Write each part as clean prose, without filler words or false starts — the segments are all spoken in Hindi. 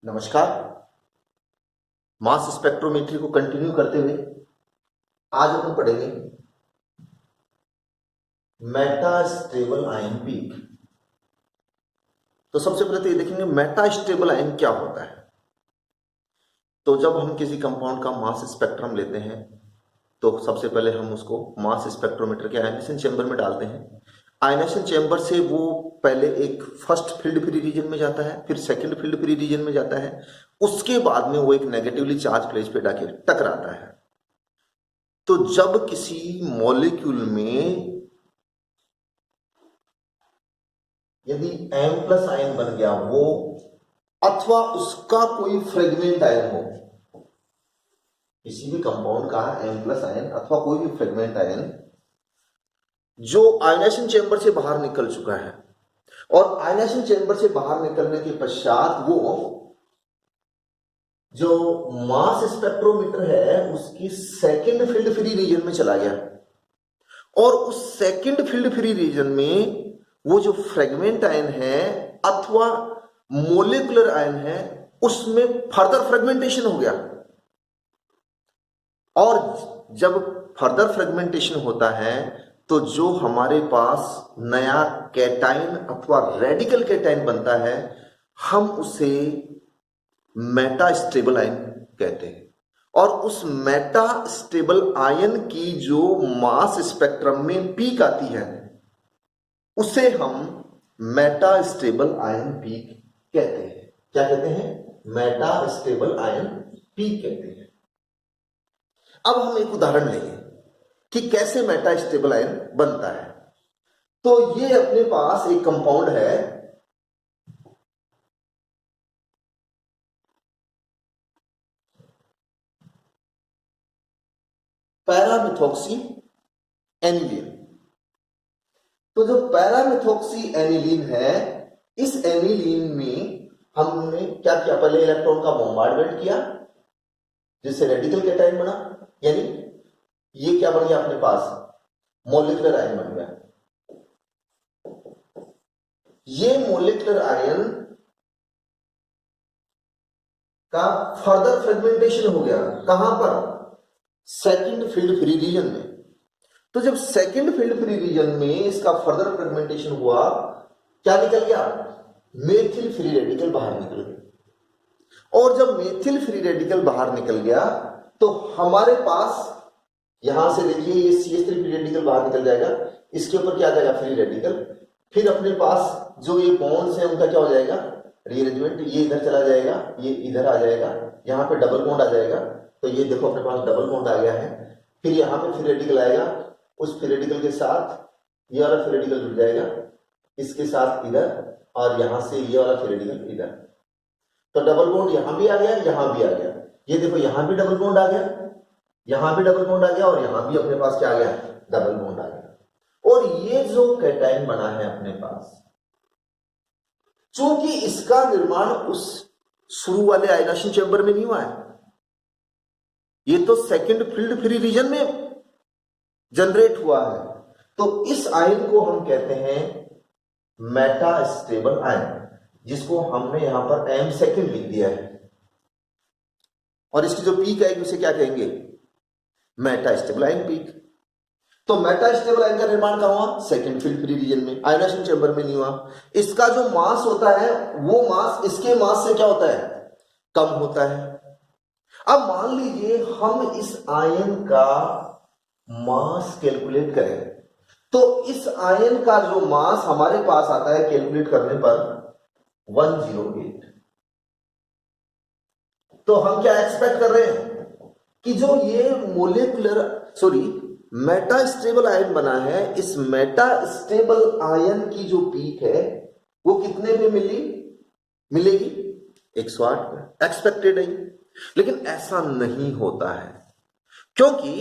नमस्कार। मास स्पेक्ट्रोमेट्री को कंटिन्यू करते हुए आज अपन पढ़ेंगे मेटा स्टेबल आयन पीक। तो सबसे पहले तो ये देखेंगे मेटा स्टेबल आयन क्या होता है। तो जब हम किसी कंपाउंड का मास स्पेक्ट्रम लेते हैं तो सबसे पहले हम उसको मास स्पेक्ट्रोमीटर के आयनेशन चैम्बर में डालते हैं। आयनेशन चैम्बर से वो पहले एक फर्स्ट फील्ड फ्री रीजन में जाता है, फिर सेकंड फील्ड फ्री रीजन में जाता है, उसके बाद में वो एक नेगेटिवली चार्ज प्लेट पे जाके टकराता है। तो जब किसी मॉलिक्यूल में यदि M प्लस आयन बन गया वो, अथवा उसका कोई फ्रेगमेंट आयन हो, किसी भी कंपाउंड का M प्लस आयन अथवा कोई भी फ्रेगमेंट आयन जो आयनेशन चैम्बर से बाहर निकल चुका है, और आयनेशन चैम्बर से बाहर निकलने के पश्चात वो जो मास स्पेक्ट्रोमीटर है उसकी सेकंड फील्ड फ्री रीजन में चला गया, और उस सेकंड फील्ड फ्री रीजन में वो जो फ्रेगमेंट आयन है अथवा मोलिकुलर आयन है उसमें फर्दर फ्रेगमेंटेशन हो गया। और जब फर्दर फ्रेगमेंटेशन होता है तो जो हमारे पास नया कैटाइन अथवा रेडिकल कैटाइन बनता है हम उसे मेटा स्टेबल आयन कहते हैं। और उस मेटा स्टेबल आयन की जो मास स्पेक्ट्रम में पीक आती है उसे हम मेटा स्टेबल आयन पीक कहते हैं। क्या कहते हैं? मेटा स्टेबल आयन पीक कहते हैं। अब हम एक उदाहरण लेंगे कि कैसे मेटा स्टेबल आयन बनता है। तो ये अपने पास एक कंपाउंड है, पैरामिथॉक्सी एनिलीन। तो जो पैरामिथॉक्सी एनिलीन है, इस एनिलीन में हमने क्या किया, पहले इलेक्ट्रॉन का बॉम्बार्डमेंट किया जिससे रेडिकल कैटाइन बना, यानी ये क्या बन गया अपने पास मॉलिक्यूलर आयन बन गया। ये मॉलिक्यूलर आयन का फर्दर फ्रेगमेंटेशन हो गया, कहां पर? सेकंड फील्ड फ्री रीजन में। तो जब सेकंड फील्ड फ्री रीजन में इसका फर्दर फ्रेगमेंटेशन हुआ, क्या निकल गया? मेथिल फ्री रेडिकल बाहर निकल गया। और जब मेथिल फ्री रेडिकल बाहर निकल गया तो हमारे पास यहां से देखिए ये CH3 फ्री रेडिकल बाहर निकल जाएगा, इसके ऊपर क्या आ जाएगा? Free radical. फिर अपने पास जो ये बॉन्ड्स हैं उनका क्या हो जाएगा? रीअरेंजमेंट। ये इधर चला जाएगा, ये इधर आ जाएगा, यहां पे डबल बॉन्ड आ जाएगा। तो ये देखो अपने पास डबल बॉन्ड आ गया है। फिर यहां पे फ्री रेडिकल आएगा, उस फ्री रेडिकल के साथ ये वाला फ्री रेडिकल जुड़ जाएगा, इसके साथ इधर, और यहां से ये वाला फ्री रेडिकल इधर। तो डबल बॉन्ड यहां भी आ गया, यहां भी आ गया। ये देखो यहां भी डबल बॉन्ड आ गया, यहां भी डबल बॉन्ड आ गया, और यहां भी अपने पास क्या आ गया? डबल बॉन्ड आ गया। और ये जो कैटाइन बना है अपने पास, चूंकि इसका निर्माण उस शुरू वाले आयनेशन चैम्बर में नहीं हुआ है, ये तो सेकंड फील्ड फ्री रीजन में जनरेट हुआ है, तो इस आयन को हम कहते हैं मेटा स्टेबल आयन, जिसको हमने यहां पर M सेकंड लिख दिया है। और इसकी जो पीक आएगी उसे क्या कहेंगे? Meta stable ion peak. तो मेटा स्टेबल आयन का निर्माण कहां हुआ? सेकंड फील्ड फ्री रीजन में, आयनेशन चैम्बर में नहीं हुआ। इसका जो मास होता है वो मास इसके मास से क्या होता है? कम होता है। अब मान लीजिए हम इस आयन का मास कैलकुलेट करें, तो इस आयन का जो मास हमारे पास आता है कैलकुलेट करने पर 108। तो हम क्या एक्सपेक्ट कर रहे हैं कि जो ये मेटा स्टेबल आयन बना है, इस मेटा स्टेबल आयन की जो पीक है वो कितने पे मिलेगी? 108 पे एक्सपेक्टेड है। लेकिन ऐसा नहीं होता है, क्योंकि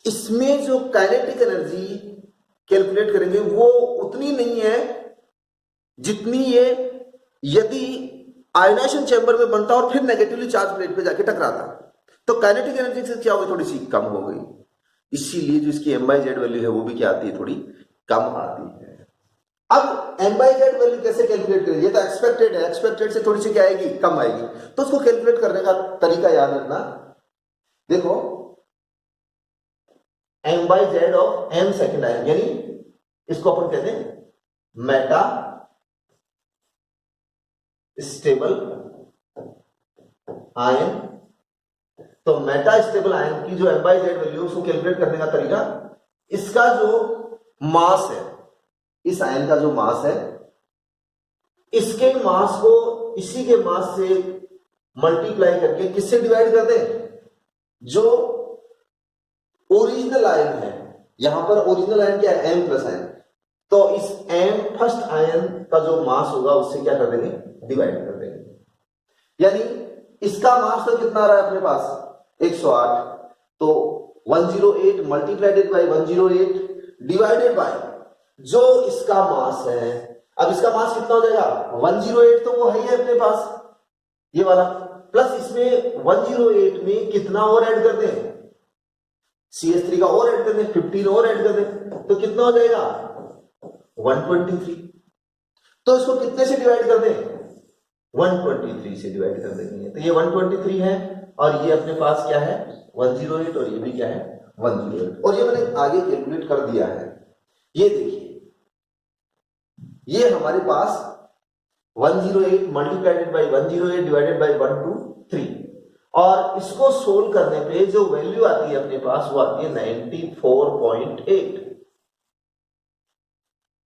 इसमें जो काइनेटिक एनर्जी कैलकुलेट करेंगे वो उतनी नहीं है जितनी ये यदि आयनेशन चैम्बर में बनता और फिर नेगेटिवली चार्ज प्लेट पे जाके टकराता, तो काइनेटिक एनर्जी से क्या होगी? थोड़ी सी कम हो गई। इसीलिए जो इसकी M/Z वैल्यू है वो भी क्या आती है? थोड़ी कम आती है। अब एम बाई जेड वैल्यू कैसे कैलकुलेट करें? ये तो एक्सपेक्टेड है, एक्सपेक्टेड से थोड़ी सी क्या आएगी, कम आएगी, तो उसको कैलकुलेट करने का तरीका याद रखना। देखो M by Z of M second ion, यानी इसको अपन कहते हैं मेटा स्टेबल आयन। तो मेटा स्टेबल आयन की जो एम बाई जेड वैल्यू उसको कैलकुलेट करने का तरीका, इसका जो मास है, इस आयन का जो मास है, इसके मास को इसी के मास से मल्टीप्लाई करके किससे डिवाइड कर दें? जो ओरिजिनल आयन है, यहां पर ओरिजिनल आयन क्या है? M plus ion. तो इस एम फर्स्ट आयन का जो मास होगा उससे क्या कर देंगे? डिवाइड कर देंगे। यानी इसका मास तो कितना आ रहा है अपने पास? 108। तो 108 मल्टीप्लाइडेड बाई 108 डिवाइडेड बाई जो इसका मास है। अब इसका मास कितना हो जाएगा? 108 तो वो है ही अपने पास, ये वाला, प्लस इसमें 108 में कितना और ऐड कर दें? CH3 का और ऐड कर दें, 15 और ऐड कर दें, तो कितना हो जाएगा? 123। तो इसको कितने से डिवाइड कर दें? 123 से डिवाइड कर देंगे। तो ये 123 है और ये अपने पास क्या है? 108, और ये भी क्या है? 108। और ये मैंने आगे कैलकुलेट कर दिया है। ये देखिए, ये हमारे पास 108 मल्टीप्लाइडेड बाई 108 डिवाइडेड बाई 123, और इसको सोल्व करने पे जो वैल्यू आती है अपने पास वो आती है 94.8।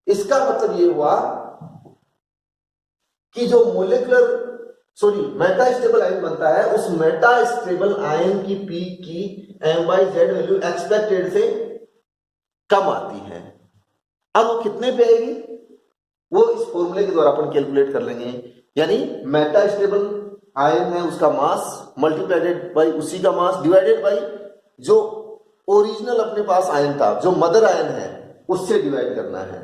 इसका मतलब ये हुआ कि जो मेटा स्टेबल आयन बनता है, उस मेटा स्टेबल आयन की पीक की M by Z value expected से कम आती है। अब वो कितने पे आएगी वो इस फॉर्मूले के द्वारा अपन कैलकुलेट कर लेंगे। यानी मेटा स्टेबल आयन है, उसका मास मल्टीप्लाइडेड बाई उसी का मास डिवाइडेड बाई जो ओरिजिनल अपने पास आयन था, जो मदर आयन है, उससे डिवाइड करना है।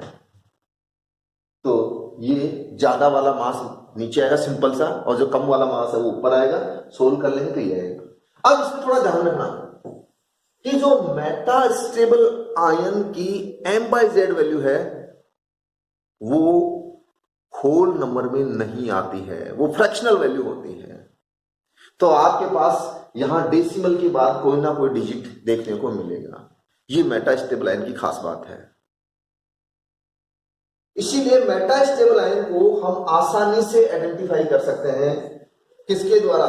तो ये ज्यादा वाला मास नीचे आएगा सिंपल सा, और जो कम वाला मास है वो ऊपर आएगा। सोल्व कर लेंगे तो ये आएगा। अब इसमें थोड़ा ध्यान रखना कि जो मेटा स्टेबल आयन की एम बाई जेड वैल्यू है वो होल नंबर में नहीं आती है, वो फ्रैक्शनल वैल्यू होती है। तो आपके पास यहां डेसिमल के बाद कोई ना कोई डिजिट देखने को मिलेगा। ये मेटा स्टेबल आयन की खास बात है। इसीलिए मेटा स्टेबल आयन को हम आसानी से आइडेंटिफाई कर सकते हैं, किसके द्वारा?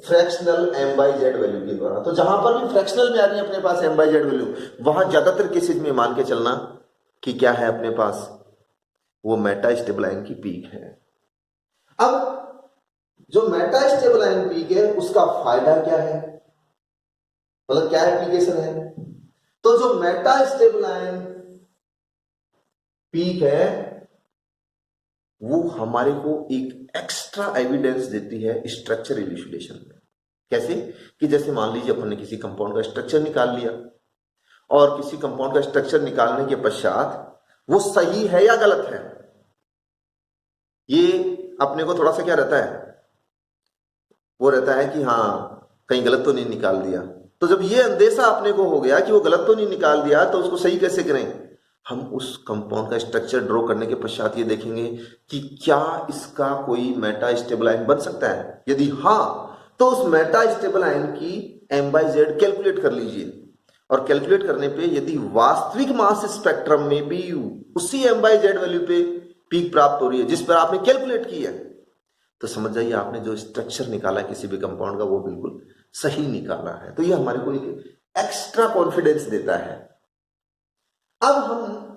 Fractional M by Z value के द्वारा। तो जहां पर भी फ्रैक्शनल में आ रही है अपने पास एम बाई जेड वैल्यू, वहां ज्यादातर केसेज में मान के चलना कि क्या है अपने पास? वो मेटा स्टेबल आयन की पीक है। अब जो मेटा स्टेबल आयन पीक है उसका फायदा क्या है, मतलब क्या एप्लीकेशन है? तो जो मेटा स्टेबल आयन पीक है वो हमारे को एक एक्स्ट्रा एविडेंस देती है स्ट्रक्चर इल्यूसिडेशन में। कैसे? कि जैसे मान लीजिए अपन ने किसी कंपाउंड का स्ट्रक्चर निकाल लिया, और किसी कंपाउंड का स्ट्रक्चर निकालने के पश्चात वो सही है या गलत है, ये अपने को थोड़ा सा क्या रहता है, वो रहता है कि हाँ कहीं गलत तो नहीं निकाल दिया। तो जब ये अंदेशा अपने को हो गया कि वो गलत तो नहीं निकाल दिया, तो उसको सही कैसे करें? हम उस कंपाउंड का स्ट्रक्चर ड्रॉ करने के पश्चात ये देखेंगे कि क्या इसका कोई मेटा स्टेबल आयन बन सकता है। यदि हाँ, तो उस मेटा स्टेबल आयन की एम बाई जेड कैलकुलेट कर लीजिए, और कैलकुलेट करने पे यदि वास्तविक मास स्पेक्ट्रम में भी उसी एम बाई जेड वैल्यू पे पीक प्राप्त हो रही है जिस पर आपने कैलकुलेट की है, तो समझ जाइए आपने जो स्ट्रक्चर निकाला है किसी भी कंपाउंड का वो बिल्कुल सही निकाला है। तो ये हमारे को एक एक्स्ट्रा कॉन्फिडेंस देता है। अब हम